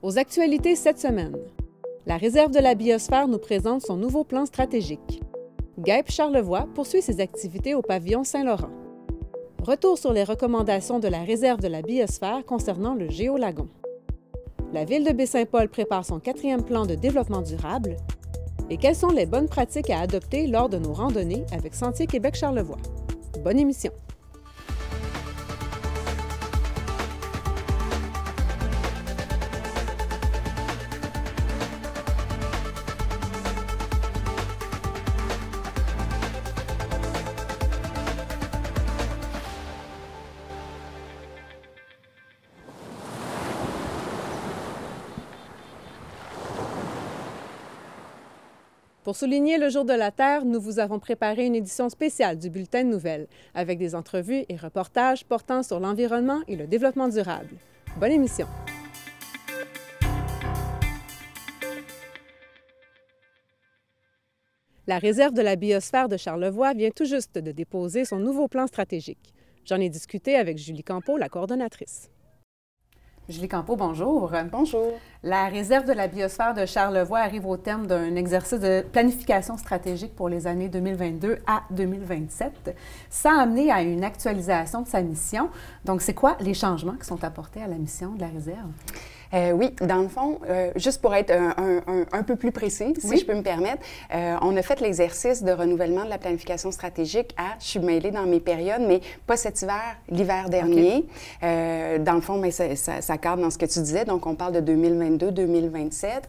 Aux actualités cette semaine, la réserve de la biosphère nous présente son nouveau plan stratégique. GAEP Charlevoix poursuit ses activités au pavillon Saint-Laurent. Retour sur les recommandations de la réserve de la biosphère concernant le Géolagon. La ville de Baie-Saint-Paul prépare son 4e plan de développement durable. Et quelles sont les bonnes pratiques à adopter lors de nos randonnées avec Sentier Québec Charlevoix? Bonne émission! Pour souligner le Jour de la Terre, nous vous avons préparé une édition spéciale du Bulletin de nouvelles, avec des entrevues et reportages portant sur l'environnement et le développement durable. Bonne émission! La réserve de la biosphère de Charlevoix vient tout juste de déposer son nouveau plan stratégique. J'en ai discuté avec Julie Campeau, la coordonnatrice. Julie Campeau, bonjour. Bonjour. La réserve de la biosphère de Charlevoix arrive au terme d'un exercice de planification stratégique pour les années 2022 à 2027. Ça a amené à une actualisation de sa mission. Donc, c'est quoi les changements qui sont apportés à la mission de la réserve? Oui, dans le fond, juste pour être un peu plus précis, si je peux me permettre, on a fait l'exercice de renouvellement de la planification stratégique je suis mêlée dans mes périodes, mais pas cet hiver, l'hiver dernier. Okay. Dans le fond, mais ça cadre dans ce que tu disais, donc on parle de 2022-2027.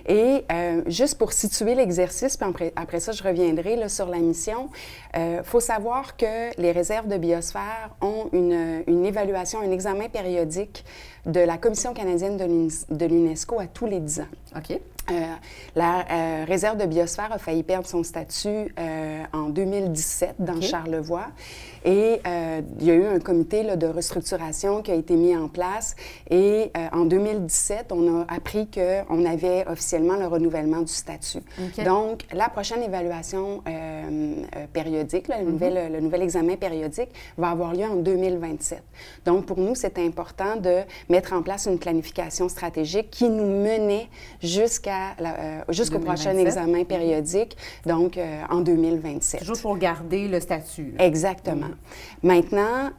Et juste pour situer l'exercice, puis après ça, je reviendrai là, sur la mission, il faut savoir que les réserves de biosphère ont une évaluation, un examen périodique de la Commission canadienne de l'UNESCO à tous les 10 ans. OK. La réserve de biosphère a failli perdre son statut en 2017 dans Charlevoix. Et il y a eu un comité là, de restructuration qui a été mis en place. Et en 2017, on a appris qu'on avait officiellement le renouvellement du statut. Okay. Donc, la prochaine évaluation périodique, là, le nouvel examen périodique, va avoir lieu en 2027. Donc, pour nous, c'est important de mettre en place une planification stratégique qui nous menait jusqu'au prochain examen périodique, donc en 2027. Toujours pour garder le statut. Là. Exactement. Maintenant,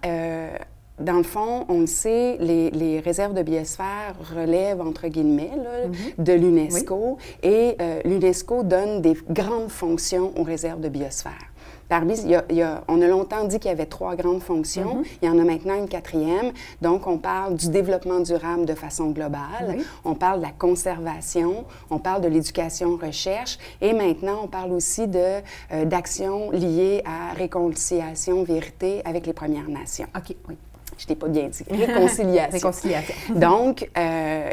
dans le fond, on le sait, les réserves de biosphère relèvent, entre guillemets, là, de l'UNESCO. Oui. Et l'UNESCO donne des grandes fonctions aux réserves de biosphère. Parmi, on a longtemps dit qu'il y avait 3 grandes fonctions. Il y en a maintenant une 4e. Donc, on parle du développement durable de façon globale. Oui. On parle de la conservation. On parle de l'éducation-recherche. Et maintenant, on parle aussi d'actions liées à réconciliation, vérité avec les Premières Nations. OK, oui. Je ne t'ai pas bien dit. Réconciliation. Réconciliation. Donc,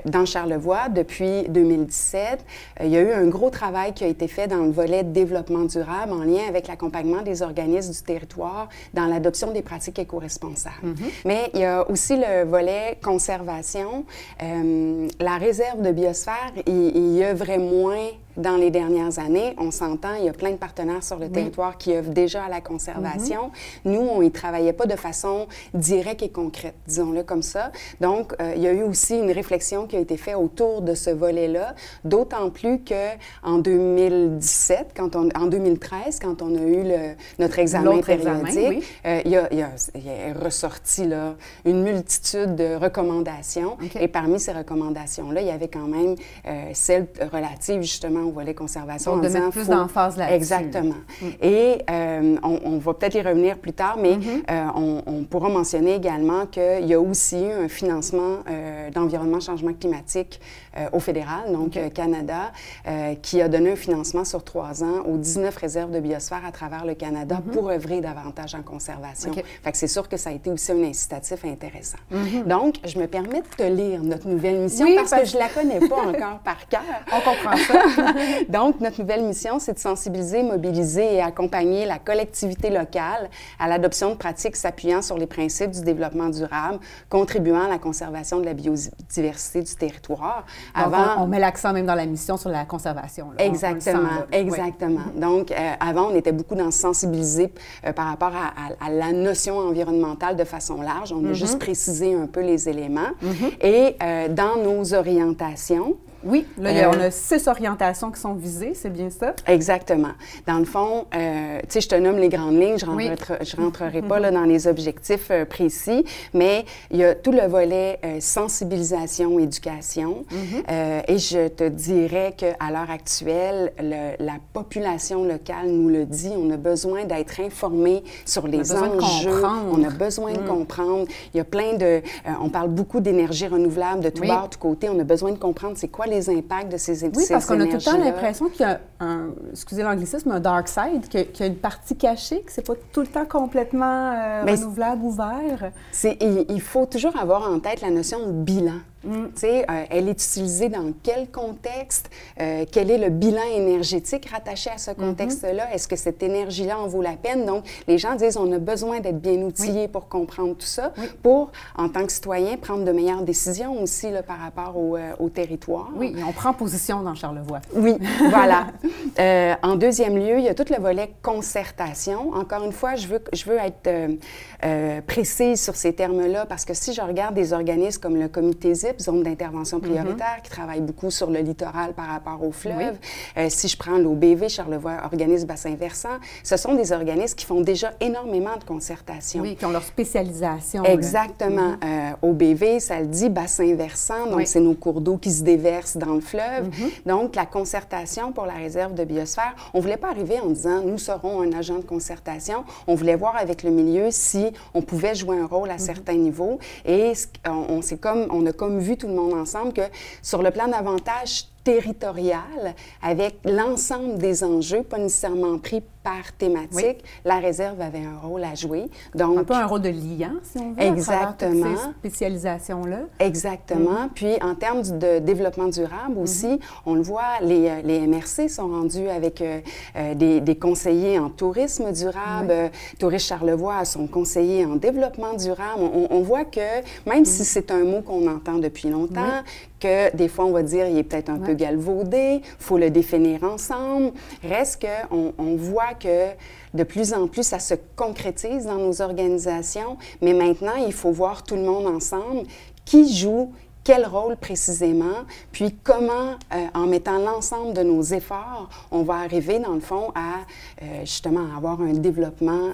dans Charlevoix, depuis 2017, il y a eu un gros travail qui a été fait dans le volet développement durable en lien avec l'accompagnement des organismes du territoire dans l'adoption des pratiques éco-responsables. Mais il y a aussi le volet conservation. La réserve de biosphère, il y œuvrait moins dans les dernières années. On s'entend, il y a plein de partenaires sur le territoire qui œuvrent déjà à la conservation. Nous, on n'y travaillait pas de façon directe et concrète, disons-le comme ça. Donc, il y a eu aussi une réflexion qui a été faite autour de ce volet-là, d'autant plus qu'en 2017, en 2013, quand on a eu notre examen périodique, il est ressorti là, une multitude de recommandations. Okay. Et parmi ces recommandations-là, il y avait quand même celles relatives justement au volet conservation. Donc, de mettre plus d'emphase là-dessus. Exactement. Et on va peut-être y revenir plus tard, mais on pourra mentionner également qu'il y a aussi eu un financement d'environnement changement climatique au fédéral, donc Canada, qui a donné un financement sur 3 ans aux 19 réserves de biosphère à travers le Canada pour œuvrer davantage en conservation. Okay. Fait que c'est sûr que ça a été aussi un incitatif intéressant. Donc, je me permets de te lire notre nouvelle mission parce que je ne la connais pas encore par cœur. On comprend ça. Donc, notre nouvelle mission, c'est de sensibiliser, mobiliser et accompagner la collectivité locale à l'adoption de pratiques s'appuyant sur les principes du développement durable, contribuant à la conservation de la biodiversité du territoire. Donc, on met l'accent même dans la mission sur la conservation. Là. Exactement, exactement. Oui. Donc, avant, on était beaucoup dans sensibiliser par rapport à la notion environnementale de façon large. On a juste précisé un peu les éléments. Et dans nos orientations, oui, là, on a 6 orientations qui sont visées, c'est bien ça? Exactement. Dans le fond, tu sais, je te nomme les grandes lignes, je ne rentrerai pas là, dans les objectifs précis, mais il y a tout le volet sensibilisation, éducation, et je te dirais qu'à l'heure actuelle, la population locale nous le dit, on a besoin d'être informé sur les enjeux, on a besoin de comprendre. Il y a plein de... on parle beaucoup d'énergie renouvelable de tous bords, de tous côtés, on a besoin de comprendre c'est quoi les impacts de ces énergies. Oui, parce qu'on a tout le temps l'impression qu'il y a excusez l'anglicisme, un dark side, qu'il y a une partie cachée, que c'est pas tout le temps complètement renouvelable, ouvert. Il faut toujours avoir en tête la notion de bilan. Tu sais, elle est utilisée dans quel contexte? Quel est le bilan énergétique rattaché à ce contexte-là? Est-ce que cette énergie-là en vaut la peine? Donc, les gens disent on a besoin d'être bien outillés pour comprendre tout ça, pour, en tant que citoyen, prendre de meilleures décisions aussi là, par rapport au territoire. Oui, et on prend position dans Charlevoix. Oui, voilà. En deuxième lieu, il y a tout le volet concertation. Encore une fois, je veux être précise sur ces termes-là parce que si je regarde des organismes comme le comité ZIP, zone d'intervention prioritaire, qui travaille beaucoup sur le littoral par rapport au fleuve. Si je prends l'OBV, Charlevoix Organisme Bassin Versant, ce sont des organismes qui font déjà énormément de concertation. Oui, qui ont leur spécialisation. Exactement. OBV, ça le dit, bassin versant, donc c'est nos cours d'eau qui se déversent dans le fleuve. Donc, la concertation pour la réserve de biosphère, on ne voulait pas arriver en disant « nous serons un agent de concertation ». On voulait voir avec le milieu si on pouvait jouer un rôle à certains niveaux. Et on a comme vu tout le monde ensemble que sur le plan d'avantage territorial, avec l'ensemble des enjeux, pas nécessairement pris par thématique, la réserve avait un rôle à jouer. Donc, un peu un rôle de liant, si on veut, exactement. à travers toutes ces spécialisations-là. Exactement. Puis, en termes de développement durable aussi, on le voit, les MRC sont rendus avec des conseillers en tourisme durable. Tourisme Charlevoix a son conseiller en développement durable. On voit que, même si c'est un mot qu'on entend depuis longtemps, que des fois, on va dire, il est peut-être un peu galvaudé, il faut le définir ensemble. Reste qu'on voit que de plus en plus, ça se concrétise dans nos organisations, mais maintenant, il faut voir tout le monde ensemble qui joue quel rôle précisément, puis comment, en mettant l'ensemble de nos efforts, on va arriver, dans le fond, à justement avoir un développement,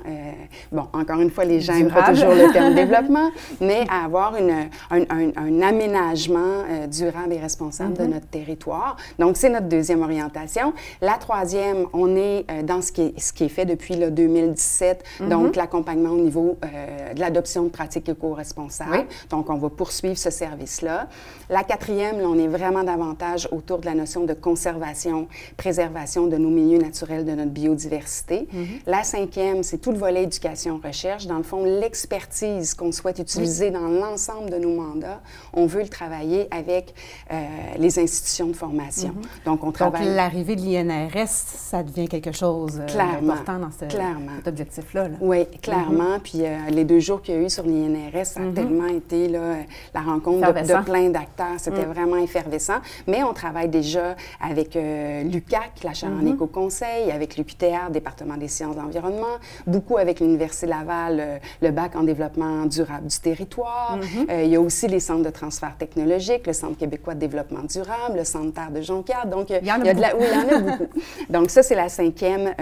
bon, encore une fois, les gens n'aiment pas toujours le terme développement, mais à avoir un aménagement durable et responsable de notre territoire. Donc, c'est notre deuxième orientation. La troisième, on est dans ce qui est fait depuis le 2017, donc l'accompagnement au niveau de l'adoption de pratiques éco-responsables. Donc, on va poursuivre ce service-là. La quatrième, là, on est vraiment davantage autour de la notion de conservation, préservation de nos milieux naturels, de notre biodiversité. La cinquième, c'est tout le volet éducation-recherche. Dans le fond, l'expertise qu'on souhaite utiliser dans l'ensemble de nos mandats, on veut le travailler avec les institutions de formation. Donc, on travaille... Donc, l'arrivée de l'INRS, ça devient quelque chose d'important dans cet objectif-là. Là. Oui, clairement. Puis les 2 jours qu'il y a eu sur l'INRS, ça a tellement été là, la rencontre de plein d'acteurs. C'était vraiment effervescent. Mais on travaille déjà avec l'UQAC, la Chaire en éco-conseil, avec l'UQTR, département des sciences de l'environnement, beaucoup avec l'Université Laval, le bac en développement durable du territoire. Il y a aussi les centres de transfert technologique, le Centre québécois de développement durable, le Centre Terre de Jonquière. Donc, il y en a beaucoup. Donc, ça, c'est la cinquième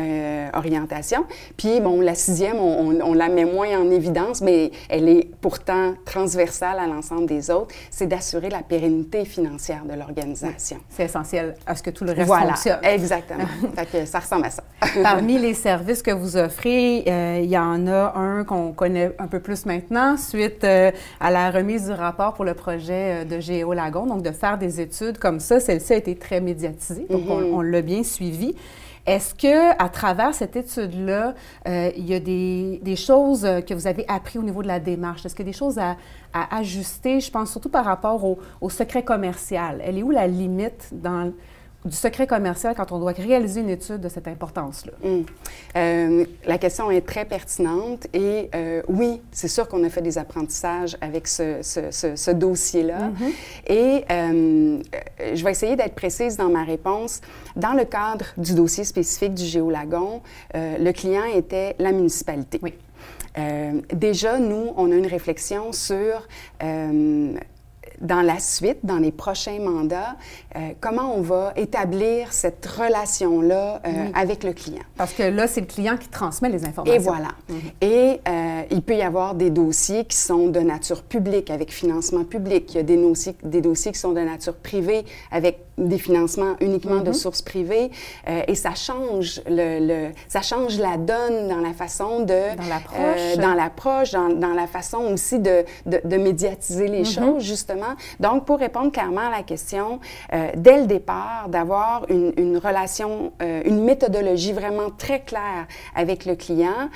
orientation. Puis, bon, la sixième, on la met moins en évidence, mais elle est pourtant transversale à l'ensemble des autres. C'est d'assurer la pérennité financière de l'organisation. C'est essentiel à ce que tout le reste fonctionne. Exactement. Fait que ça ressemble à ça. Parmi les services que vous offrez, il y en a un qu'on connaît un peu plus maintenant, suite à la remise du rapport pour le projet de Géo-Lagon, donc de faire des études comme ça. Celle-ci a été très médiatisée, donc on l'a bien suivie. Est-ce qu'à travers cette étude-là, il y a des choses que vous avez apprises au niveau de la démarche? Est-ce qu'il y a des choses à ajuster? Je pense surtout par rapport au secret commercial. Elle est où la limite du secret commercial quand on doit réaliser une étude de cette importance-là? La question est très pertinente et oui, c'est sûr qu'on a fait des apprentissages avec ce dossier-là. Et je vais essayer d'être précise dans ma réponse. Dans le cadre du dossier spécifique du Géolagon, le client était la municipalité. Oui. Déjà, nous, on a une réflexion sur dans la suite, dans les prochains mandats, comment on va établir cette relation-là avec le client. Parce que là, c'est le client qui transmet les informations. Et voilà. Et il peut y avoir des dossiers qui sont de nature publique, avec financement public. Il y a des dossiers qui sont de nature privée, avec des financements uniquement de sources privées. Et ça change, ça change la donne dans la façon de... Dans l'approche, dans la façon aussi de médiatiser les choses, justement. Donc, pour répondre clairement à la question, dès le départ, d'avoir une relation, une méthodologie vraiment très claire avec le client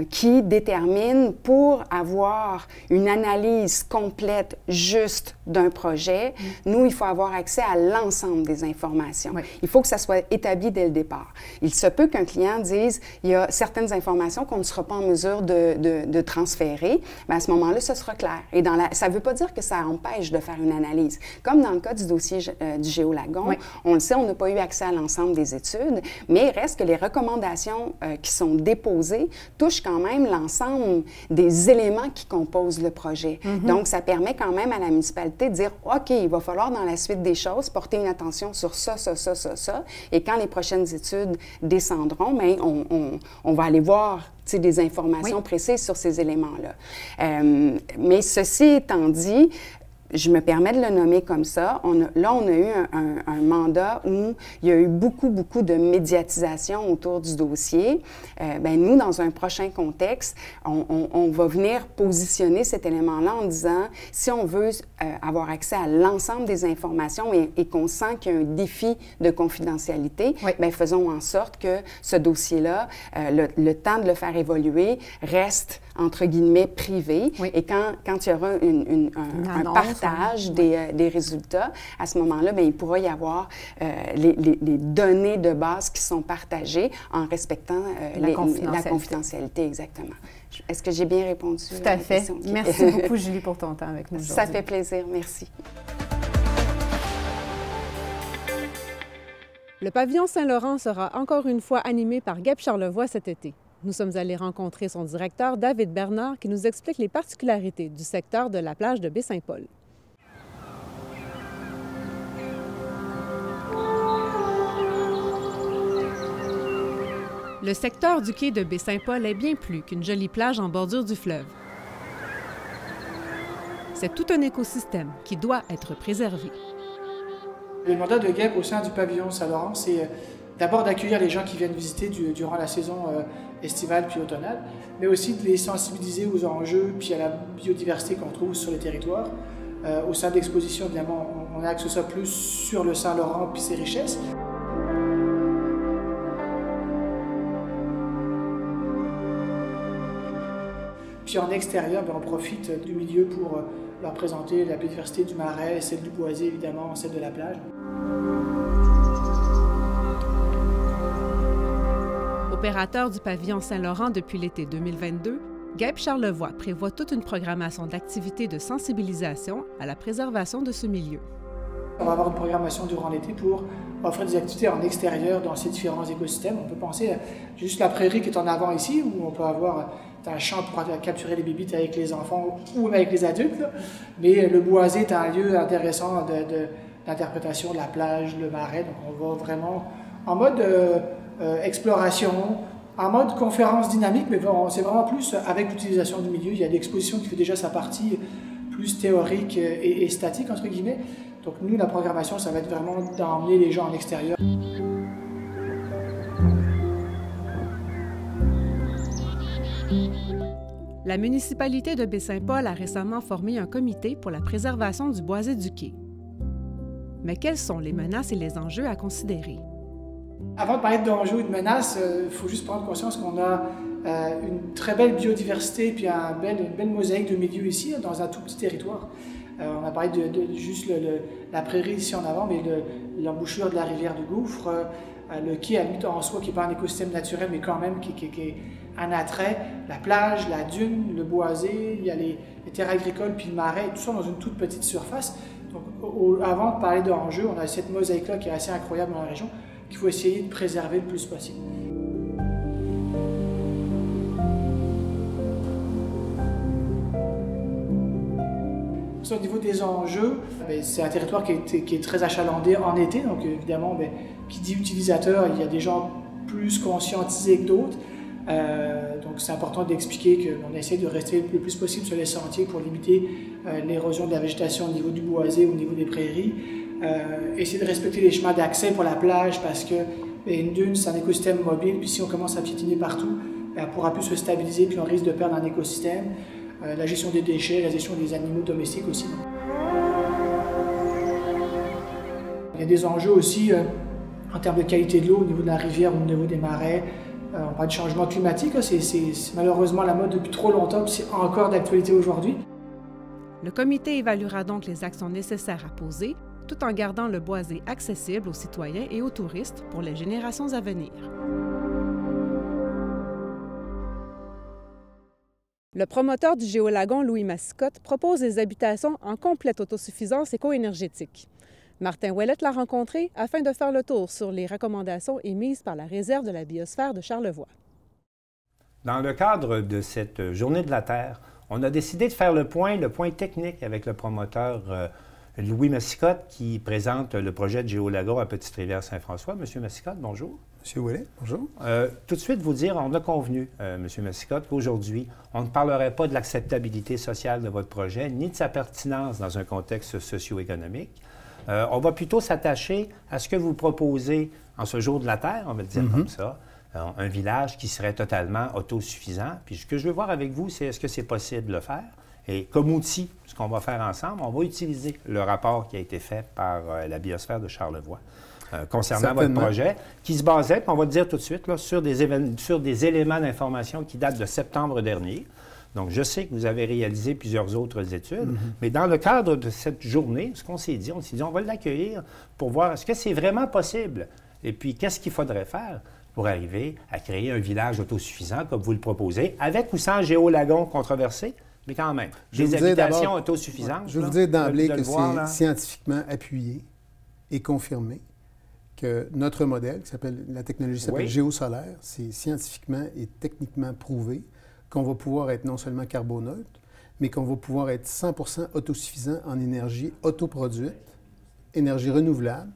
qui détermine pour avoir une analyse complète, juste d'un projet, nous, il faut avoir accès à l'ensemble des informations. Oui. Il faut que ça soit établi dès le départ. Il se peut qu'un client dise, il y a certaines informations qu'on ne sera pas en mesure de transférer, mais à ce moment-là, ce sera clair. Et ça ne veut pas dire que ça empêche de faire une analyse. Comme dans le cas du dossier du Géolagon, oui. On le sait, on n'a pas eu accès à l'ensemble des études, mais il reste que les recommandations qui sont déposées touchent quand même l'ensemble des éléments qui composent le projet. Donc, ça permet quand même à la municipalité de dire, OK, il va falloir dans la suite des choses porter une attention sur ça, et quand les prochaines études descendront, bien, on va aller voir des informations précises sur ces éléments-là. Mais ceci étant dit, je me permets de le nommer comme ça. On a eu un mandat où il y a eu beaucoup de médiatisation autour du dossier. Bien, nous, dans un prochain contexte, on va venir positionner cet élément-là en disant, si on veut avoir accès à l'ensemble des informations et qu'on sent qu'il y a un défi de confidentialité, bien, faisons en sorte que ce dossier-là, le temps de le faire évoluer, reste entre guillemets privé. Et quand il y aura un partage des résultats, à ce moment-là, bien, il pourra y avoir les données de base qui sont partagées en respectant la confidentialité. Exactement. Est-ce que j'ai bien répondu à la question? Tout à fait. Merci beaucoup, Julie, pour ton temps avec nous aujourd'hui. Ça fait plaisir. Merci. Le pavillon Saint-Laurent sera encore une fois animé par Gabe Charlevoix cet été. Nous sommes allés rencontrer son directeur, David Bernard, qui nous explique les particularités du secteur de la plage de Baie-Saint-Paul. Le secteur du quai de Baie-Saint-Paul est bien plus qu'une jolie plage en bordure du fleuve. C'est tout un écosystème qui doit être préservé. Le mandat de Gabe au sein du pavillon Saint-Laurent, c'est d'abord d'accueillir les gens qui viennent visiter durant la saison estivale puis automnale, mais aussi de les sensibiliser aux enjeux puis à la biodiversité qu'on trouve sur le territoire. Au sein de l'exposition, évidemment, on axe ça plus sur le Saint-Laurent puis ses richesses. Puis en extérieur, on profite du milieu pour leur présenter la biodiversité du marais, celle du boisier évidemment, celle de la plage. Opérateur du pavillon Saint-Laurent depuis l'été 2022, Gabe Charlevoix prévoit toute une programmation d'activités de sensibilisation à la préservation de ce milieu. On va avoir une programmation durant l'été pour offrir des activités en extérieur dans ces différents écosystèmes. On peut penser à juste la prairie qui est en avant ici, où on peut avoir un champ pour capturer les bébites avec les enfants ou avec les adultes. Mais le boisé est un lieu intéressant d'interprétation de la plage, le marais. Donc on va vraiment en mode exploration, en mode conférence dynamique, mais bon, c'est vraiment plus avec l'utilisation du milieu. Il y a l'exposition qui fait déjà sa partie plus théorique et statique, entre guillemets. Donc nous, la programmation, ça va être vraiment d'emmener les gens en extérieur. La municipalité de Baie-Saint-Paul a récemment formé un comité pour la préservation du boisé du quai. Mais quelles sont les menaces et les enjeux à considérer? Avant de parler d'enjeux et de menaces, il faut juste prendre conscience qu'on a une très belle biodiversité et puis une belle mosaïque de milieux ici, dans un tout petit territoire. On a parlé de juste la prairie ici en avant, mais l'embouchure de la rivière du Gouffre, le quai à limite en soi qui n'est pas un écosystème naturel, mais quand même qui est un attrait, la plage, la dune, le boisé, il y a les terres agricoles, puis le marais, tout ça dans une toute petite surface. Donc avant de parler d'enjeux, on a cette mosaïque-là qui est assez incroyable dans la région, qu'il faut essayer de préserver le plus possible. Au niveau des enjeux, c'est un territoire qui est très achalandé en été, donc évidemment, qui dit utilisateur, il y a des gens plus conscientisés que d'autres. Donc c'est important d'expliquer qu'on essaie de rester le plus possible sur les sentiers pour limiter l'érosion de la végétation au niveau du boisé, au niveau des prairies. Essayer de respecter les chemins d'accès pour la plage parce que une dune, c'est un écosystème mobile, puis si on commence à piétiner partout, elle ne pourra plus se stabiliser, puis on risque de perdre un écosystème. La gestion des déchets, la gestion des animaux domestiques aussi. Il y a des enjeux aussi en termes de qualité de l'eau au niveau de la rivière ou au niveau des marais. On parle de changement climatique, c'est malheureusement la mode depuis trop longtemps, puis c'est encore d'actualité aujourd'hui. Le comité évaluera donc les actions nécessaires à poser, tout en gardant le boisé accessible aux citoyens et aux touristes pour les générations à venir. Le promoteur du Géolagon, Louis Mascotte, propose des habitations en complète autosuffisance éco-énergétique. Martin Ouellette l'a rencontré afin de faire le tour sur les recommandations émises par la réserve de la biosphère de Charlevoix. Dans le cadre de cette Journée de la Terre, on a décidé de faire le point technique avec le promoteur Louis Mascotte qui présente le projet de Géolagon à Petite-Rivière-Saint-François. Monsieur Mascotte, bonjour. Monsieur Ouellet, bonjour. Tout de suite, vous dire, on a convenu, Monsieur Mascotte, qu'aujourd'hui, on ne parlerait pas de l'acceptabilité sociale de votre projet, ni de sa pertinence dans un contexte socio-économique. On va plutôt s'attacher à ce que vous proposez en ce jour de la Terre, on va le dire comme ça, un village qui serait totalement autosuffisant. Puis ce que je veux voir avec vous, c'est est-ce que c'est possible de le faire? Et comme outil, ce qu'on va faire ensemble, on va utiliser le rapport qui a été fait par la biosphère de Charlevoix. Concernant votre projet, qui se basait, puis on va le dire tout de suite, là, sur des éléments d'information qui datent de septembre dernier. Donc, je sais que vous avez réalisé plusieurs autres études, mais dans le cadre de cette journée, ce qu'on s'est dit, on va l'accueillir pour voir est-ce que c'est vraiment possible et puis qu'est-ce qu'il faudrait faire pour arriver à créer un village autosuffisant comme vous le proposez, avec ou sans géolagon controversé, mais quand même, des habitations autosuffisantes. Je vais vous dire d'emblée que c'est scientifiquement appuyé et confirmé que notre modèle, la technologie s'appelle géosolaire, c'est scientifiquement et techniquement prouvé qu'on va pouvoir être non seulement carboneutre, mais qu'on va pouvoir être 100% autosuffisant en énergie autoproduite, énergie renouvelable,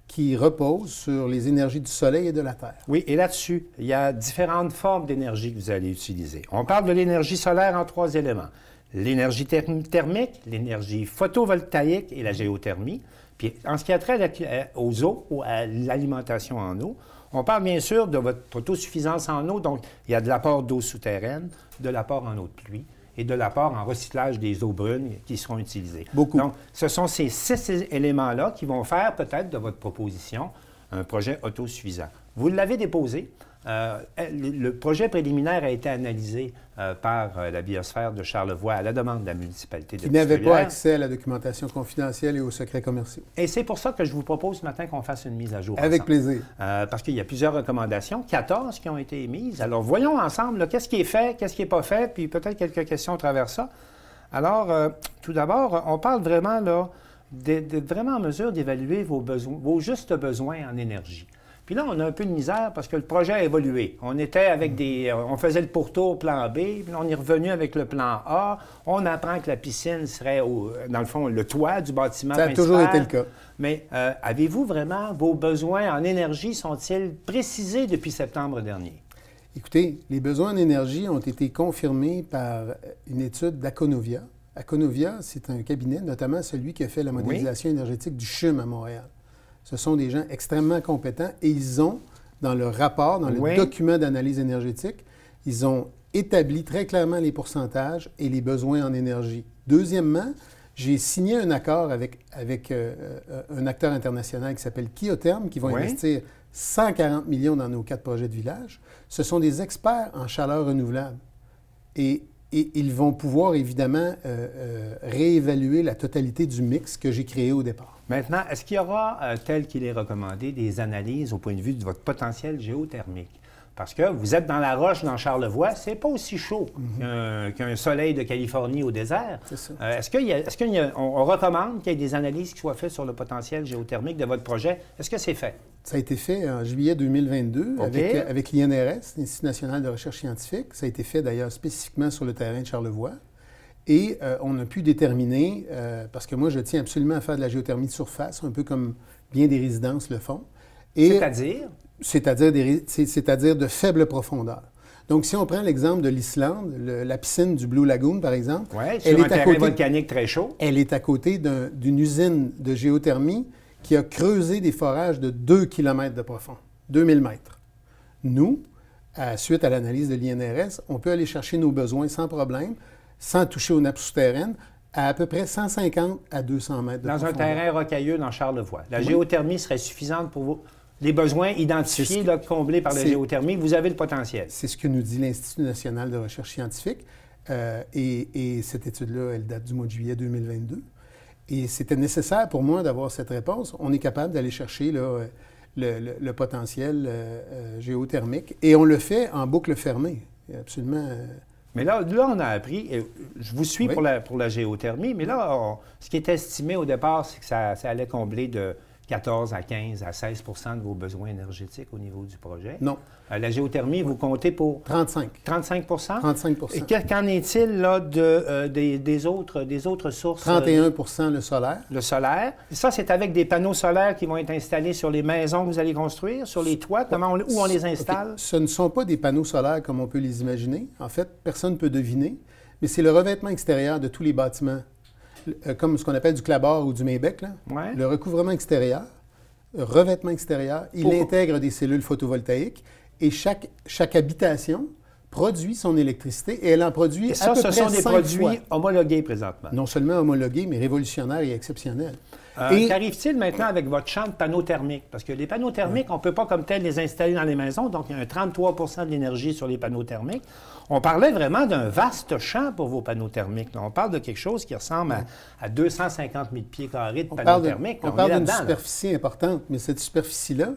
qui repose sur les énergies du soleil et de la Terre. Oui, et là-dessus, il y a différentes formes d'énergie que vous allez utiliser. On parle de l'énergie solaire en 3 éléments. L'énergie thermique, l'énergie photovoltaïque et la géothermie. Puis, en ce qui a trait aux eaux ou à l'alimentation en eau, on parle bien sûr de votre autosuffisance en eau. Donc, il y a de l'apport d'eau souterraine, de l'apport en eau de pluie et de l'apport en recyclage des eaux brunes qui seront utilisées. Beaucoup. Donc, ce sont ces 6 éléments-là qui vont faire peut-être de votre proposition un projet autosuffisant. Vous l'avez déposé. Le projet préliminaire a été analysé par la biosphère de Charlevoix à la demande de la municipalité de Petite-Rivière. Qui n'avait pas accès à la documentation confidentielle et aux secrets commerciaux. Et c'est pour ça que je vous propose ce matin qu'on fasse une mise à jour Avec ensemble. Plaisir. Parce qu'il y a plusieurs recommandations, 14 qui ont été émises. Alors, voyons ensemble qu'est-ce qui est fait, qu'est-ce qui n'est pas fait, puis peut-être quelques questions à travers ça. Alors, tout d'abord, on parle vraiment d'être vraiment en mesure d'évaluer vos justes besoins en énergie. Puis là, on a un peu de misère parce que le projet a évolué. On était avec on faisait le pourtour plan B, puis on est revenu avec le plan A. On apprend que la piscine serait, dans le fond, le toit du bâtiment principal. Ça a toujours été le cas. Mais avez-vous vraiment, vos besoins en énergie sont-ils précisés depuis septembre dernier? Écoutez, les besoins en énergie ont été confirmés par une étude d'Aconovia. Aconovia, c'est un cabinet, notamment celui qui a fait la modélisation énergétique du CHUM à Montréal. Ce sont des gens extrêmement compétents et ils ont, dans le rapport, dans le document d'analyse énergétique, ils ont établi très clairement les pourcentages et les besoins en énergie. Deuxièmement, j'ai signé un accord avec un acteur international qui s'appelle Kyotherm, qui vont investir 140 millions dans nos 4 projets de village. Ce sont des experts en chaleur renouvelable. Et Et ils vont pouvoir, évidemment, réévaluer la totalité du mix que j'ai créé au départ. Maintenant, est-ce qu'il y aura, tel qu'il est recommandé, des analyses au point de vue de votre potentiel géothermique? Parce que vous êtes dans la roche, dans Charlevoix, c'est pas aussi chaud qu'un soleil de Californie au désert. C'est ça. On recommande qu'il y ait des analyses qui soient faites sur le potentiel géothermique de votre projet? Est-ce que c'est fait? Ça a été fait en juillet 2022 avec l'INRS, l'Institut national de recherche scientifique. Ça a été fait d'ailleurs spécifiquement sur le terrain de Charlevoix. Et on a pu déterminer, parce que moi je tiens absolument à faire de la géothermie de surface, un peu comme bien des résidences le font. C'est-à-dire? C'est-à-dire de faible profondeur. Donc, si on prend l'exemple de l'Islande, la piscine du Blue Lagoon, par exemple, sur un terrain volcanique très chaud. Elle est à côté d'une usine de géothermie qui a creusé des forages de 2 km de profond, 2000 mètres. Nous, suite à l'analyse de l'INRS, on peut aller chercher nos besoins sans problème, sans toucher aux nappes souterraines, à peu près 150 à 200 mètres de profondeur. Dans un terrain rocailleux dans Charlevoix. La géothermie serait suffisante pour vous? Les besoins identifiés, comblés par la géothermie, vous avez le potentiel. C'est ce que nous dit l'Institut national de recherche scientifique. Et cette étude-là, elle date du mois de juillet 2022. Et c'était nécessaire pour moi d'avoir cette réponse. On est capable d'aller chercher là, le potentiel géothermique. Et on le fait en boucle fermée. Absolument. Mais là, on a appris, je vous suis pour la géothermie, mais là, ce qui était estimé au départ, c'est que ça allait combler de 14 à 15 à 16 de vos besoins énergétiques au niveau du projet. Non. La géothermie, vous comptez pour... 35. 35 35 Et qu'en est-il là, des autres sources? 31 le solaire. Le solaire. Et ça, c'est avec des panneaux solaires qui vont être installés sur les maisons que vous allez construire, sur les toits? Où on les installe? Okay. Ce ne sont pas des panneaux solaires comme on peut les imaginer. En fait, personne ne peut deviner, mais c'est le revêtement extérieur de tous les bâtiments. Comme ce qu'on appelle du clabard ou du Maybec, là. Ouais. Le recouvrement extérieur, revêtement extérieur, il intègre des cellules photovoltaïques et chaque habitation produit son électricité et elle en produit à peu près 5 fois. Ce sont des produits homologués présentement. Non seulement homologués, mais révolutionnaires et exceptionnels. Qu'arrive-t-il maintenant avec votre champ de panneaux thermiques? Parce que les panneaux thermiques, on ne peut pas comme tel les installer dans les maisons, donc il y a un 33 de l'énergie sur les panneaux thermiques. On parlait vraiment d'un vaste champ pour vos panneaux thermiques. Là, on parle de quelque chose qui ressemble à 250 000 pieds carrés de panneaux thermiques. On parle d'une superficie importante, mais cette superficie-là,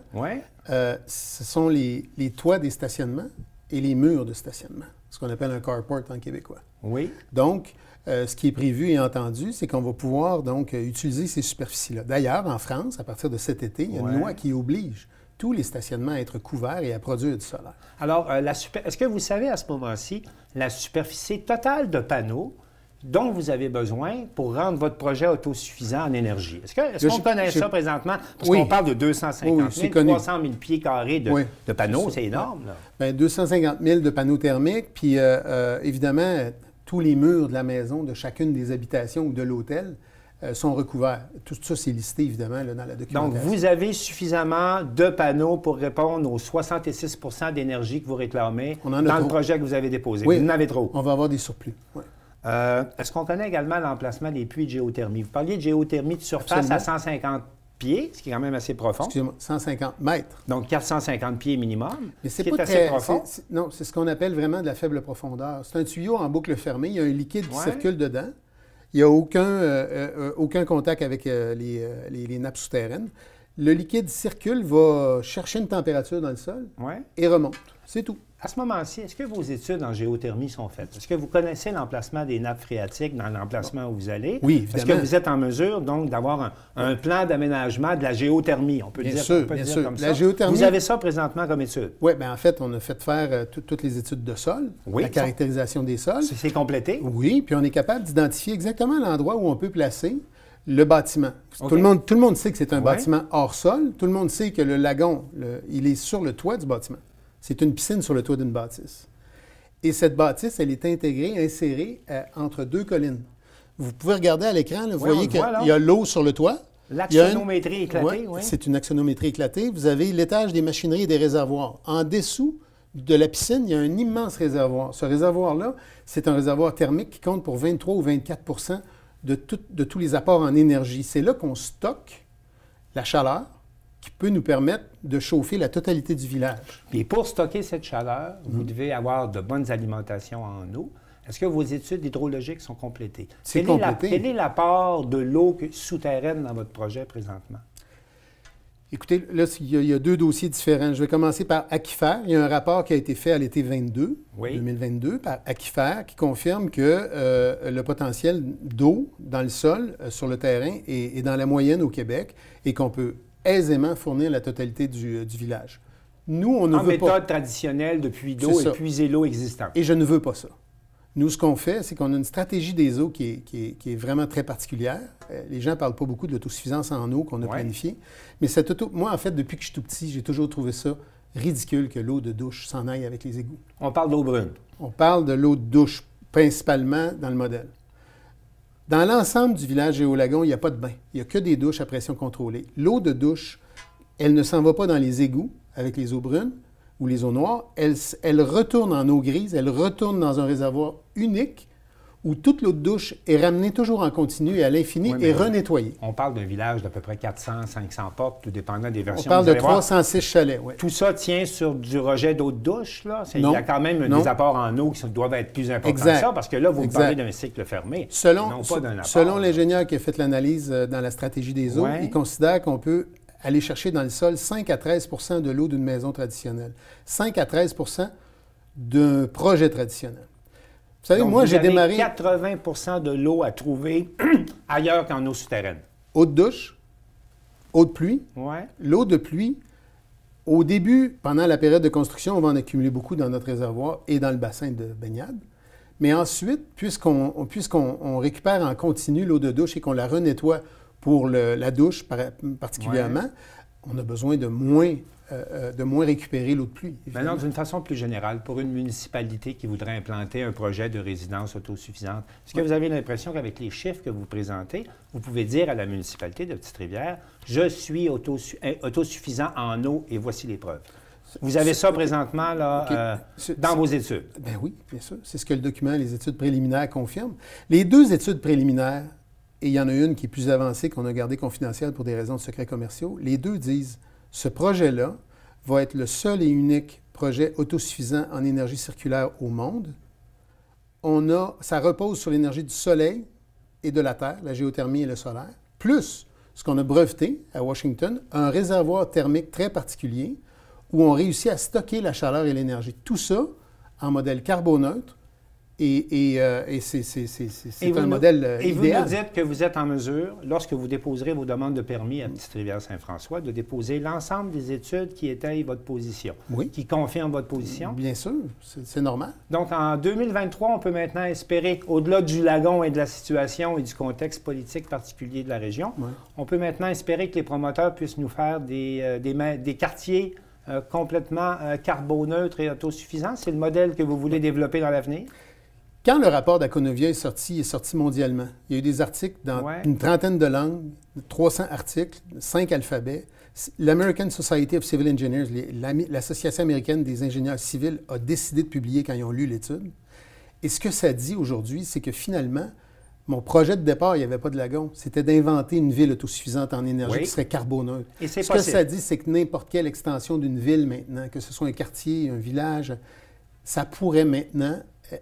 ce sont les toits des stationnements et les murs de stationnement, ce qu'on appelle un carport en québécois. Oui. Donc, ce qui est prévu et entendu, c'est qu'on va pouvoir donc utiliser ces superficies-là. D'ailleurs, en France, à partir de cet été, il y a une loi qui oblige tous les stationnements à être couverts et à produire du solaire. Alors, est-ce que vous savez à ce moment-ci la superficie totale de panneaux dont vous avez besoin pour rendre votre projet autosuffisant en énergie? Est-ce qu'on connaît ça présentement? Parce qu'on parle de 250 000, 300 000 pieds carrés de panneaux, c'est énorme. Là. Bien, 250 000 de panneaux thermiques, puis évidemment, tous les murs de la maison, de chacune des habitations ou de l'hôtel, sont recouverts. Tout ça, c'est listé, évidemment, là, dans la documentation. Donc, vous avez suffisamment de panneaux pour répondre aux 66 d'énergie que vous réclamez dans le projet que vous avez déposé. Oui, vous en avez trop. On va avoir des surplus, oui. Est-ce qu'on connaît également l'emplacement des puits de géothermie? Vous parliez de géothermie de surface à 150 pieds, ce qui est quand même assez profond. Excusez-moi, 150 mètres. Donc, 450 pieds minimum, mais c'est qui pas est assez profond. Non, c'est ce qu'on appelle vraiment de la faible profondeur. C'est un tuyau en boucle fermée. Il y a un liquide qui circule dedans. Il n'y a aucun contact avec les nappes souterraines. Le liquide circule, va chercher une température dans le sol et remonte. C'est tout. À ce moment-ci, est-ce que vos études en géothermie sont faites? Est-ce que vous connaissez l'emplacement des nappes phréatiques dans l'emplacement où vous allez? Oui, évidemment. Est-ce que vous êtes en mesure, donc, d'avoir un plan d'aménagement de la géothermie? On peut dire comme ça. Géothermie... Vous avez ça présentement comme étude? Oui, bien en fait, on a fait faire toutes les études de sol, la caractérisation des sols. C'est complété? Oui, puis on est capable d'identifier exactement l'endroit où on peut placer le bâtiment. Tout le monde sait que c'est un bâtiment hors sol. Tout le monde sait que le lagon, il est sur le toit du bâtiment. C'est une piscine sur le toit d'une bâtisse. Et cette bâtisse, elle est intégrée, insérée entre deux collines. Vous pouvez regarder à l'écran, vous voyez qu'il y a l'eau sur le toit. L'axonométrie éclatée, oui. C'est une axonométrie éclatée. Vous avez l'étage des machineries et des réservoirs. En dessous de la piscine, il y a un immense réservoir. Ce réservoir-là, c'est un réservoir thermique qui compte pour 23 ou 24 de tous les apports en énergie. C'est là qu'on stocke la chaleur qui peut nous permettre de chauffer la totalité du village. Et pour stocker cette chaleur, vous devez avoir de bonnes alimentations en eau. Est-ce que vos études hydrologiques sont complétées? C'est complété. Quel est l'apport de l'eau souterraine dans votre projet présentement? Écoutez, là, il y a 2 dossiers différents. Je vais commencer par Aquifer. Il y a un rapport qui a été fait à l'été 2022, par Aquifer, qui confirme que le potentiel d'eau dans le sol, sur le terrain, est dans la moyenne au Québec et qu'on peut aisément fournir la totalité du village. Nous, on ne veut pas... En méthode traditionnelle de puits d'eau, épuiser l'eau existante. Et je ne veux pas ça. Nous, ce qu'on fait, c'est qu'on a une stratégie des eaux qui est vraiment très particulière. Les gens ne parlent pas beaucoup de l'autosuffisance en eau qu'on a planifiée. Mais moi, en fait, depuis que je suis tout petit, j'ai toujours trouvé ça ridicule que l'eau de douche s'en aille avec les égouts. On parle d'eau brune. On parle de l'eau de douche, principalement dans le modèle. Dans l'ensemble du village Géolagon, il n'y a pas de bain. Il n'y a que des douches à pression contrôlée. L'eau de douche, elle ne s'en va pas dans les égouts avec les eaux brunes ou les eaux noires, elle retourne en eau grise, elle retourne dans un réservoir unique où toute l'eau de douche est ramenée toujours en continu et à l'infini et renettoyée. On parle d'un village d'à peu près 400, 500 portes, tout dépendant des versions. On parle de 306 chalets, oui. Tout ça tient sur du rejet d'eau de douche, là? Il y a quand même des apports en eau qui doivent être plus importants que ça, parce que là, vous me parlez d'un cycle fermé, non pas d'un apport. Selon l'ingénieur qui a fait l'analyse dans la stratégie des eaux, il considère qu'on peut aller chercher dans le sol 5 à 13 de l'eau d'une maison traditionnelle. 5 à 13 d'un projet traditionnel. Vous savez, donc, moi, j'ai démarré... 80 de l'eau à trouver ailleurs qu'en eau souterraine. Eau de douche, eau de pluie. Ouais. L'eau de pluie, au début, pendant la période de construction, on va en accumuler beaucoup dans notre réservoir et dans le bassin de baignade. Mais ensuite, puisqu'on récupère en continu l'eau de douche et qu'on la renettoie pour la douche particulièrement, on a besoin de moins récupérer l'eau de pluie. Maintenant, d'une façon plus générale, pour une municipalité qui voudrait implanter un projet de résidence autosuffisante, est-ce que vous avez l'impression qu'avec les chiffres que vous présentez, vous pouvez dire à la municipalité de Petite-Rivière, je suis autosuffisant en eau et voici les preuves? Vous avez ça présentement là, dans vos études? Bien oui, bien sûr. C'est ce que le document, les études préliminaires confirment. Les 2 études préliminaires, et il y en a une qui est plus avancée, qu'on a gardée confidentielle pour des raisons de secrets commerciaux, les 2 disent ce projet-là va être le seul et unique projet autosuffisant en énergie circulaire au monde. Ça repose sur l'énergie du soleil et de la terre, la géothermie et le solaire, plus ce qu'on a breveté à Washington, un réservoir thermique très particulier où on réussit à stocker la chaleur et l'énergie. Tout ça en modèle carboneutre. Et c'est un modèle idéal. Et vous nous dites que vous êtes en mesure, lorsque vous déposerez vos demandes de permis à Petite-Rivière-Saint-François, de déposer l'ensemble des études qui étayent votre position, qui confirment votre position? Bien sûr, c'est normal. Donc, en 2023, on peut maintenant espérer, au-delà du lagon et de la situation et du contexte politique particulier de la région, on peut maintenant espérer que les promoteurs puissent nous faire des quartiers complètement carboneutres et autosuffisants. C'est le modèle que vous voulez développer dans l'avenir? Quand le rapport d'Aconovia est sorti mondialement. Il y a eu des articles dans une trentaine de langues, 300 articles, 5 alphabets. L'American Society of Civil Engineers, l'Association américaine des ingénieurs civils, a décidé de publier quand ils ont lu l'étude. Et ce que ça dit aujourd'hui, c'est que finalement, mon projet de départ, il n'y avait pas de lagon. C'était d'inventer une ville autosuffisante en énergie qui serait carboneutre. Et c'est ce que ça dit, c'est que n'importe quelle extension d'une ville maintenant, que ce soit un quartier, un village, ça pourrait maintenant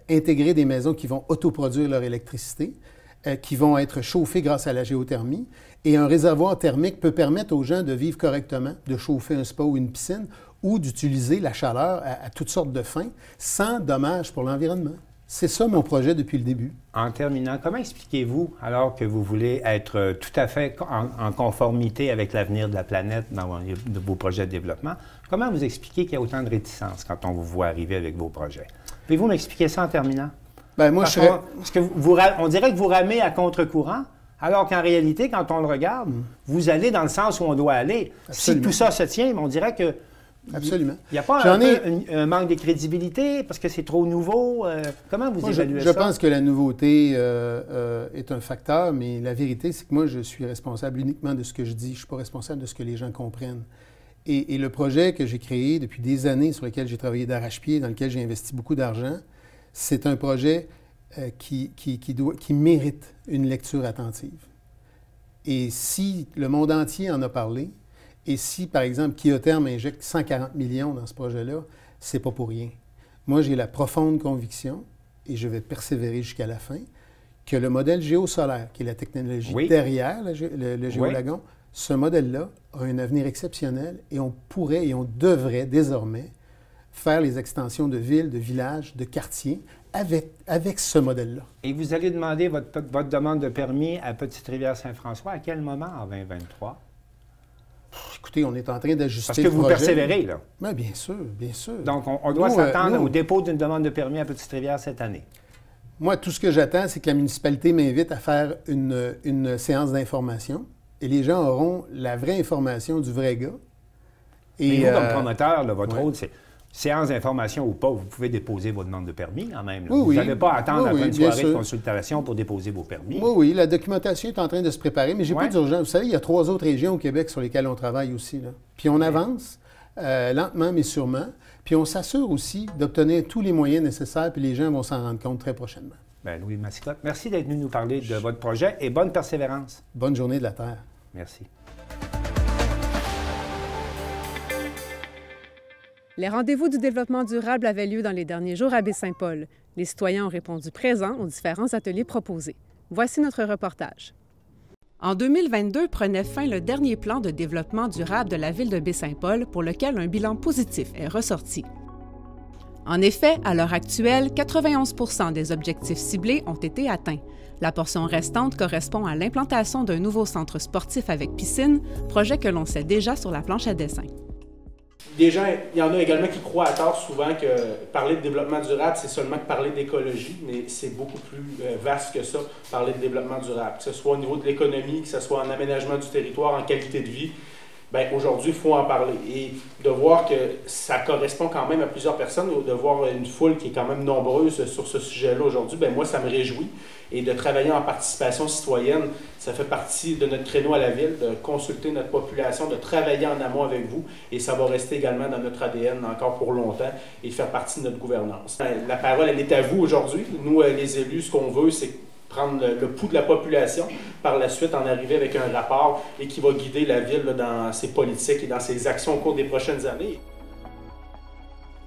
intégrer des maisons qui vont autoproduire leur électricité, qui vont être chauffées grâce à la géothermie. Et un réservoir thermique peut permettre aux gens de vivre correctement, de chauffer un spa ou une piscine, ou d'utiliser la chaleur à toutes sortes de fins, sans dommage pour l'environnement. C'est ça mon projet depuis le début. En terminant, comment expliquez-vous, alors que vous voulez être tout à fait en conformité avec l'avenir de la planète dans vos projets de développement, comment vous expliquez qu'il y a autant de réticence quand on vous voit arriver avec vos projets? Pouvez-vous m'expliquer ça en terminant? Bien, moi, parce que on dirait que vous ramez à contre-courant, alors qu'en réalité, quand on le regarde, vous allez dans le sens où on doit aller. Absolument. Si tout ça se tient, on dirait que... Absolument. Il n'y a pas un manque de crédibilité parce que c'est trop nouveau? Comment vous évaluez ça? Je pense que la nouveauté est un facteur, mais la vérité, c'est que moi, je suis responsable uniquement de ce que je dis. Je ne suis pas responsable de ce que les gens comprennent. Et le projet que j'ai créé depuis des années, sur lequel j'ai travaillé d'arrache-pied, dans lequel j'ai investi beaucoup d'argent, c'est un projet qui mérite une lecture attentive. Et si le monde entier en a parlé, et si, par exemple, Kyotherm injecte 140 millions dans ce projet-là, c'est pas pour rien. Moi, j'ai la profonde conviction, et je vais persévérer jusqu'à la fin, que le modèle géosolaire, qui est la technologie oui. derrière le géolagon, oui. Ce modèle-là a un avenir exceptionnel et on pourrait et on devrait désormais faire les extensions de villes, de villages, de quartiers avec ce modèle-là. Et vous allez demander votre demande de permis à Petite-Rivière-Saint-François à quel moment en 2023? Écoutez, on est en train d'ajuster le projet. Parce que vous persévérez, là. Bien, bien sûr, bien sûr. Donc, on doit s'attendre au dépôt d'une demande de permis à Petite-Rivière cette année. Moi, tout ce que j'attends, c'est que la municipalité m'invite à faire une séance d'information et les gens auront la vraie information du vrai gars. Et vous, comme promoteur, là, votre rôle, c'est séance d'information ou pas, vous pouvez déposer votre demande de permis quand même. Là. Vous n'allez pas attendre après une soirée de consultation pour déposer vos permis. Oui, oui, la documentation est en train de se préparer, mais j'ai pas d'urgence. Vous savez, il y a 3 autres régions au Québec sur lesquelles on travaille aussi. Là. Puis on avance lentement, mais sûrement. Puis on s'assure aussi d'obtenir tous les moyens nécessaires, puis les gens vont s'en rendre compte très prochainement. Bien, Louis Massicotte, merci d'être venu nous parler de votre projet et bonne persévérance. Bonne journée de la Terre. Merci. Les rendez-vous du développement durable avaient lieu dans les derniers jours à Baie-Saint-Paul. Les citoyens ont répondu présents aux différents ateliers proposés. Voici notre reportage. En 2022 prenait fin le dernier plan de développement durable de la ville de Baie-Saint-Paul pour lequel un bilan positif est ressorti. En effet, à l'heure actuelle, 91 % des objectifs ciblés ont été atteints. La portion restante correspond à l'implantation d'un nouveau centre sportif avec piscine, projet que l'on sait déjà sur la planche à dessin. Des gens, il y en a également qui croient à tort souvent que parler de développement durable, c'est seulement que parler d'écologie, mais c'est beaucoup plus vaste que ça, parler de développement durable. Que ce soit au niveau de l'économie, que ce soit en aménagement du territoire, en qualité de vie, bien aujourd'hui, il faut en parler. Et de voir que ça correspond quand même à plusieurs personnes, de voir une foule qui est quand même nombreuse sur ce sujet-là aujourd'hui, bien moi, ça me réjouit. Et de travailler en participation citoyenne, ça fait partie de notre créneau à la ville, de consulter notre population, de travailler en amont avec vous. Et ça va rester également dans notre ADN encore pour longtemps et faire partie de notre gouvernance. La parole, elle est à vous aujourd'hui. Nous, les élus, ce qu'on veut, c'est prendre le pouls de la population, par la suite en arriver avec un rapport et qui va guider la ville là, dans ses politiques et dans ses actions au cours des prochaines années.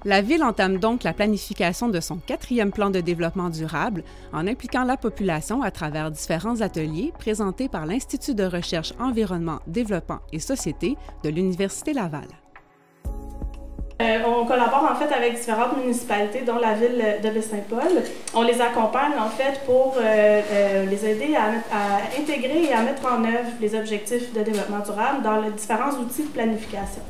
La Ville entame donc la planification de son 4e plan de développement durable en impliquant la population à travers différents ateliers présentés par l'Institut de recherche Environnement, Développement et Société de l'Université Laval. On collabore en fait avec différentes municipalités, dont la ville de Baie-Saint-Paul. On les accompagne en fait pour les aider à intégrer et à mettre en œuvre les objectifs de développement durable dans les différents outils de planification.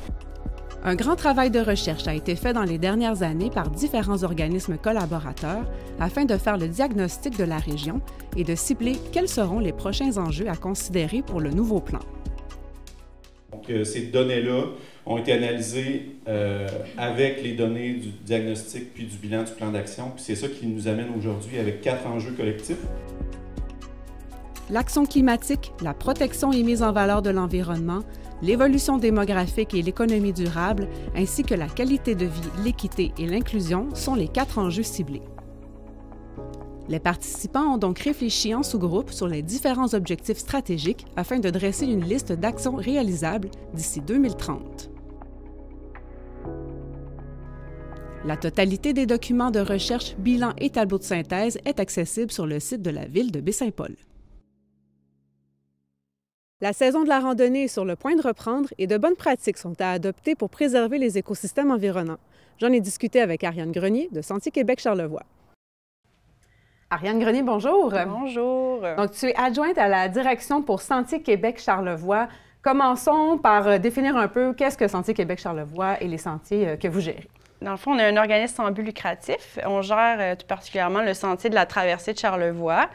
Un grand travail de recherche a été fait dans les dernières années par différents organismes collaborateurs afin de faire le diagnostic de la région et de cibler quels seront les prochains enjeux à considérer pour le nouveau plan. Donc, ces données-là ont été analysées avec les données du diagnostic puis du bilan du plan d'action. Puis c'est ça qui nous amène aujourd'hui avec 4 enjeux collectifs. L'action climatique, la protection et mise en valeur de l'environnement, l'évolution démographique et l'économie durable, ainsi que la qualité de vie, l'équité et l'inclusion sont les 4 enjeux ciblés. Les participants ont donc réfléchi en sous-groupe sur les différents objectifs stratégiques afin de dresser une liste d'actions réalisables d'ici 2030. La totalité des documents de recherche, bilan et tableaux de synthèse est accessible sur le site de la Ville de Baie-Saint-Paul. La saison de la randonnée est sur le point de reprendre et de bonnes pratiques sont à adopter pour préserver les écosystèmes environnants. J'en ai discuté avec Ariane Grenier de Sentier Québec Charlevoix. Ariane Grenier, bonjour. Bonjour. Donc, tu es adjointe à la direction pour Sentier Québec Charlevoix. Commençons par définir un peu qu'est-ce que Sentier Québec Charlevoix et les sentiers que vous gérez. Dans le fond, on est un organisme sans but lucratif. On gère tout particulièrement le sentier de la traversée de Charlevoix,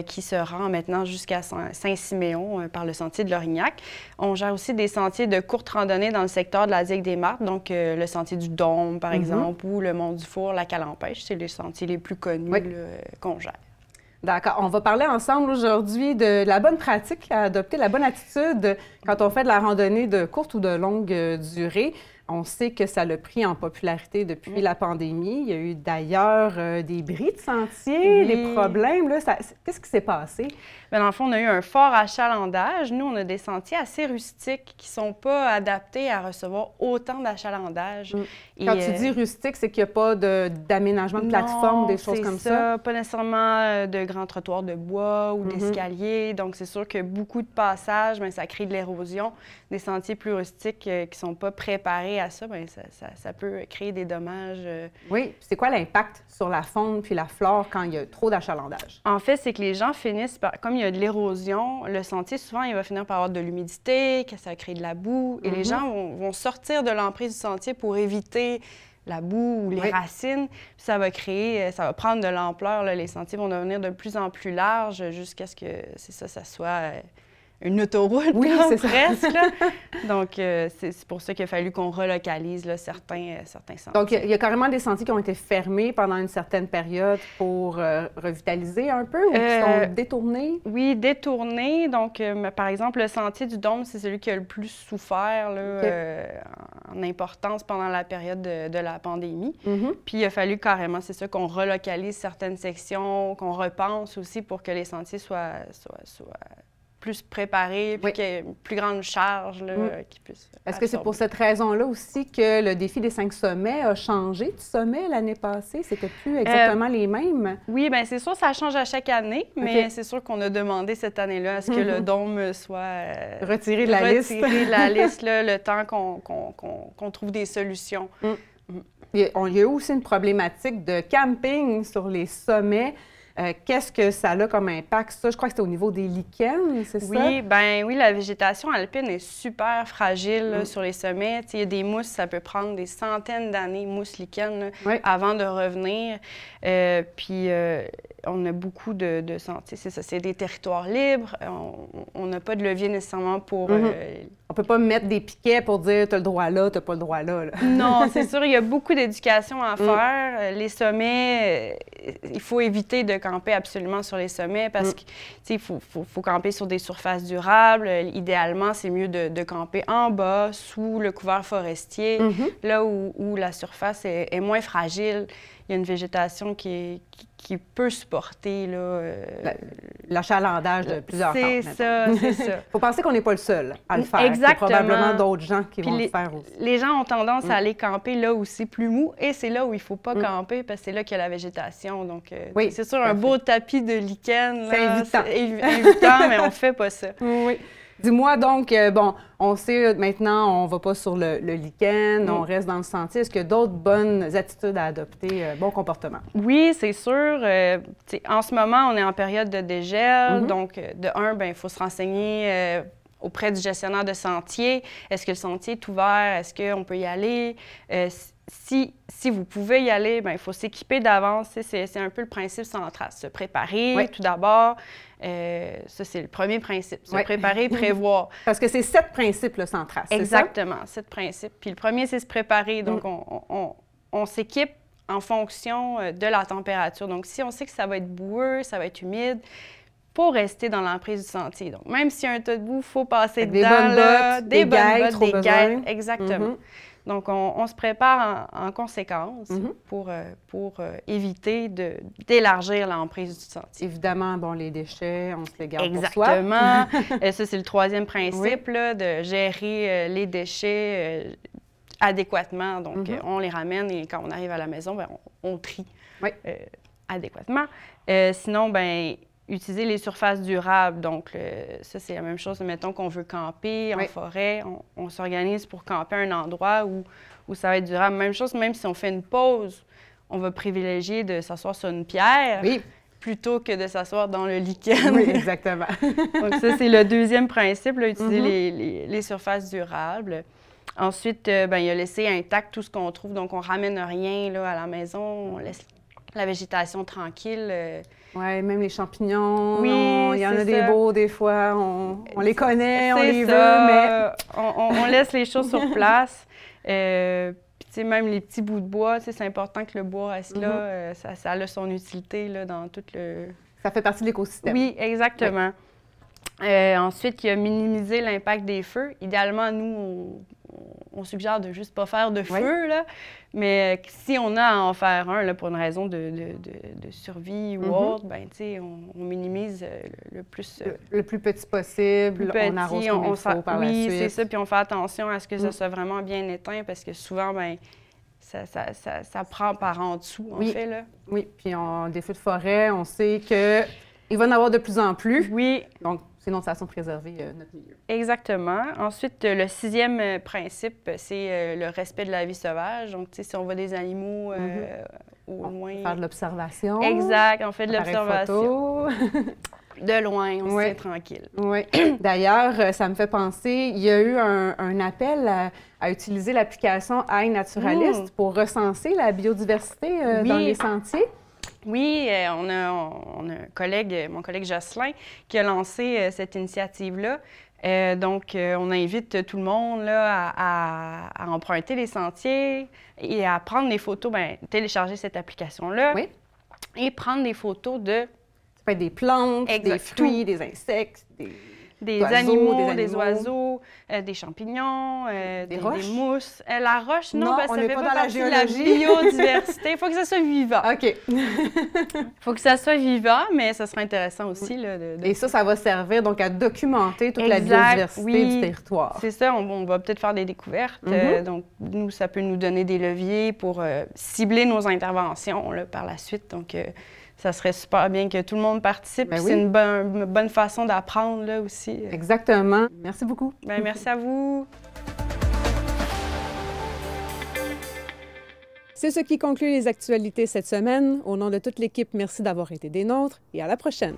qui se rend maintenant jusqu'à Saint-Siméon par le sentier de l'Orignac. On gère aussi des sentiers de courte randonnée dans le secteur de la digue des Martres, donc le sentier du Dôme, par exemple, ou le Mont du Four, la Calampêche. C'est les sentiers les plus connus qu'on gère. D'accord. On va parler ensemble aujourd'hui de la bonne pratique à adopter, la bonne attitude quand on fait de la randonnée de courte ou de longue durée. On sait que ça l'a pris en popularité depuis la pandémie. Il y a eu d'ailleurs des bris de sentiers, des problèmes. Qu'est-ce qui s'est passé? Bien, dans le fond, on a eu un fort achalandage. Nous, on a des sentiers assez rustiques qui ne sont pas adaptés à recevoir autant d'achalandage. Quand tu dis rustique, c'est qu'il n'y a pas d'aménagement de plateforme, des choses comme ça? Pas nécessairement de grands trottoirs de bois ou d'escaliers. Donc, c'est sûr que beaucoup de passages, bien, ça crée de l'érosion. Des sentiers plus rustiques qui ne sont pas préparés à ça, bien, ça peut créer des dommages. Oui. C'est quoi l'impact sur la faune puis la flore quand il y a trop d'achalandage? En fait, c'est que les gens finissent par... Comme il y a de l'érosion, le sentier, souvent, il va finir par avoir de l'humidité, que ça crée de la boue. Et les gens vont sortir de l'emprise du sentier pour éviter la boue ou les racines. Puis ça va créer, ça va prendre de l'ampleur. Les sentiers vont devenir de plus en plus larges jusqu'à ce que, ça soit une autoroute, presque. Là. Donc, c'est pour ça qu'il a fallu qu'on relocalise là, certains sentiers. Donc, il y a carrément des sentiers qui ont été fermés pendant une certaine période pour revitaliser un peu ou qui sont détournés? Oui, détournés. Donc, par exemple, le sentier du Dôme, c'est celui qui a le plus souffert là, en importance pendant la période de la pandémie. Puis, il a fallu carrément, c'est ça, qu'on relocalise certaines sections, qu'on repense aussi pour que les sentiers soient plus préparés, puis qu'il y ait une plus grande charge là, qui puisse Est-ce que c'est pour cette raison-là aussi que le défi des 5 sommets a changé de sommet l'année passée? C'était plus exactement les mêmes? Oui, bien c'est sûr, ça change à chaque année, mais c'est sûr qu'on a demandé cette année-là à ce que le dôme soit retiré de la liste. Retiré de la liste, là, le temps qu'on trouve des solutions. Il y a eu aussi une problématique de camping sur les sommets. Qu'est-ce que ça a comme impact, ça? Je crois que c'est au niveau des lichens, c'est ça? Oui, la végétation alpine est super fragile là, sur les sommets. Il y a des mousses, ça peut prendre des centaines d'années, mousses lichens, avant de revenir. Puis on a beaucoup de sentiers. C'est ça, c'est des territoires libres. On n'a pas de levier nécessairement pour... On peut pas mettre des piquets pour dire « tu as le droit là, tu n'as pas le droit là ». Non, c'est sûr, il y a beaucoup d'éducation à faire. Les sommets, il faut éviter de camper absolument sur les sommets parce qu'il faut camper sur des surfaces durables. Idéalement, c'est mieux de camper en bas, sous le couvert forestier, là où la surface est moins fragile. Il y a une végétation qui peut supporter l'achalandage de plusieurs temps. C'est ça. Il faut penser qu'on n'est pas le seul à le faire. Exactement. Il y a probablement d'autres gens qui vont le faire aussi. Les gens ont tendance à aller camper là où c'est plus mou et c'est là où il ne faut pas camper parce que c'est là qu'il y a la végétation. Donc, c'est sûr, un beau tapis de lichen, c'est invitant, mais on ne fait pas ça. Oui. Dis-moi donc, on sait maintenant, on ne va pas sur le lichen, on reste dans le sentier. Est-ce qu'il y a d'autres bonnes attitudes à adopter, bon comportement? Oui, c'est sûr. En ce moment, on est en période de dégel. Donc, de un, il faut se renseigner auprès du gestionnaire de sentier. Est-ce que le sentier est ouvert? Est-ce qu'on peut y aller? Si vous pouvez y aller, il faut s'équiper d'avance. C'est un peu le principe central. Se préparer, tout d'abord. Ça, c'est le premier principe. Se préparer, prévoir. Parce que c'est 7 principes le central, c'est ça? Exactement, 7 principes. Puis le premier, c'est se préparer. Donc, on s'équipe en fonction de la température. Donc, si on sait que ça va être boueux, ça va être humide, pour rester dans l'emprise du sentier. Donc, même s'il y a un tas de boue, il faut passer dedans. Des bonnes bottes, des guêtres. Exactement. Donc, on se prépare en conséquence pour éviter d'élargir l'emprise du sentier. Évidemment, les déchets, on se les garde pour soi. Exactement. Ça, c'est le troisième principe, là, de gérer les déchets adéquatement. Donc, on les ramène et quand on arrive à la maison, on trie adéquatement. Sinon, utiliser les surfaces durables. Donc, ça, c'est la même chose. Mettons qu'on veut camper en forêt, on s'organise pour camper à un endroit où ça va être durable. Même chose, même si on fait une pause, on va privilégier de s'asseoir sur une pierre plutôt que de s'asseoir dans le lichen. Oui, exactement. Donc, ça, c'est le deuxième principe, là, utiliser les surfaces durables. Ensuite, il y a laisser intact tout ce qu'on trouve. Donc, on ne ramène rien là, à la maison, on laisse la végétation tranquille. Oui, même les champignons, il y en a des beaux des fois, on les connaît, on les veut, mais... on laisse les choses sur place. Puis, même les petits bouts de bois, c'est important que le bois reste là. Ça a son utilité là, dans tout le... Ça fait partie de l'écosystème. Oui, exactement. Ensuite, il y a minimiser l'impact des feux. Idéalement, nous, on suggère de juste pas faire de feu, là. Mais si on a à en faire un, là, pour une raison de survie ou autre, ben, tu sais, on minimise le plus... le plus petit possible, on arrose comme il faut par la suite. Oui, c'est ça, puis on fait attention à ce que ça soit vraiment bien éteint, parce que souvent, ben ça prend par en dessous, en fait, là. Oui, puis des feux de forêt, on sait qu'il va en avoir de plus en plus. Oui. Donc, c'est notre façon de préserver notre milieu. Exactement. Ensuite, le 6e principe, c'est le respect de la vie sauvage. Donc, tu sais, si on voit des animaux au loin... Faire de l'observation. Exact, on fait de l'observation. De loin, on se tient tranquille. Oui. D'ailleurs, ça me fait penser, il y a eu un appel à utiliser l'application iNaturalist pour recenser la biodiversité dans les sentiers. Oui, on a un collègue, mon collègue Jocelyn, qui a lancé cette initiative-là. Donc, on invite tout le monde là, à emprunter les sentiers et à prendre des photos, télécharger cette application-là et prendre des photos de... Ça peut être des plantes, des fruits, des insectes, des animaux, des oiseaux, des champignons, des mousses. La roche, non, parce que ça fait pas partie de la biodiversité. Il faut que ça soit vivant. OK. Il faut que ça soit vivant, mais ça serait intéressant aussi. Là, Et ça va servir donc à documenter toute la biodiversité du territoire. C'est ça. On va peut-être faire des découvertes. Donc, nous, ça peut nous donner des leviers pour cibler nos interventions là, par la suite. Donc, ça serait super bien que tout le monde participe. C'est une bonne façon d'apprendre là aussi. Exactement. Merci beaucoup. Merci à vous. C'est ce qui conclut les actualités cette semaine. Au nom de toute l'équipe, merci d'avoir été des nôtres et à la prochaine.